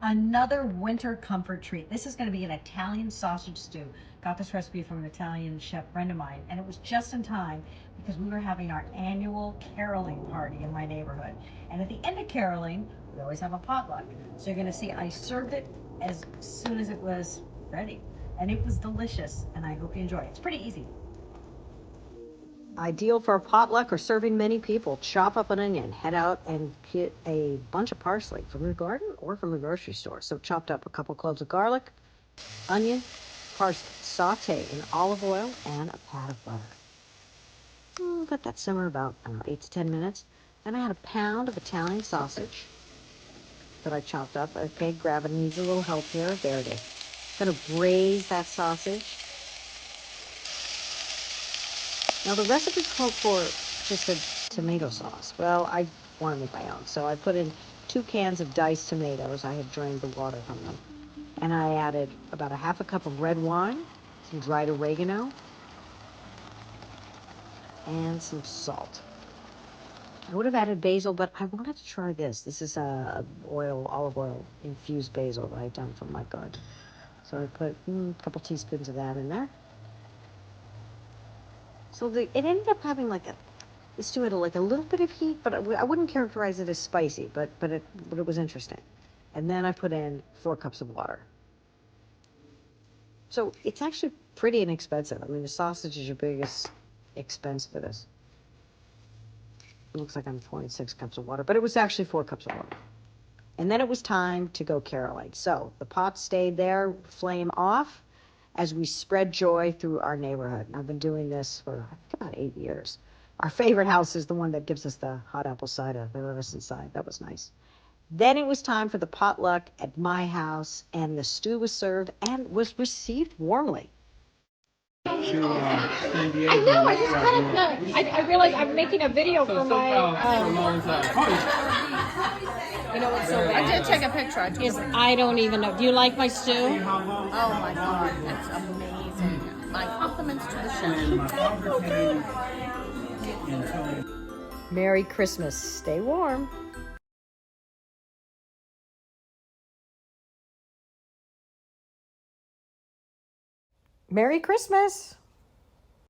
Another winter comfort treat. This is going to be an Italian sausage stew. Got this recipe from an Italian chef friend of mine, and it was just in time because we were having our annual caroling party in my neighborhood. And at the end of caroling, we always have a potluck. So you're going to see I served it as soon as it was ready. And it was delicious, and I hope you enjoy it. It's pretty easy. Ideal for a potluck or serving many people. Chop up an onion, head out and get a bunch of parsley from the garden or from the grocery store. So chopped up a couple cloves of garlic, onion, parsley, saute in olive oil, and a pat of butter. Let that simmer about 8 to 10 minutes. Then I had a pound of Italian sausage that I chopped up. Okay, gravity needs a little help here. There it is. Gonna braise that sausage. Now the recipe called for just a tomato sauce. Well, I want to make my own, so I put in 2 cans of diced tomatoes. I had drained the water from them. And I added about a half a cup of red wine, some dried oregano, and some salt. I would have added basil, but I wanted to try this. This is olive oil infused basil that I've done from my garden. So I put a couple teaspoons of that in there. So it ended up having the stew had like a little bit of heat, but I wouldn't characterize it as spicy, but it was interesting. And then I put in 4 cups of water. So it's actually pretty inexpensive. I mean, the sausage is your biggest expense for this. It looks like I'm pouring 6 cups of water, but it was actually 4 cups of water. And then it was time to go caroling. So the pot stayed there, flame off, as we spread joy through our neighborhood. And I've been doing this for, I think, about 8 years. Our favorite house is the one that gives us the hot apple cider. They let us inside. That was nice. Then it was time for the potluck at my house, and the stew was served and was received warmly. San Diego. I know, I just kind of, I realized I'm making a video for my, you know what's so bad? I did take a picture. I don't even know. Do you like my stew? Oh my God, it's amazing. My compliments to the chef. Merry Christmas. Stay warm. Merry Christmas.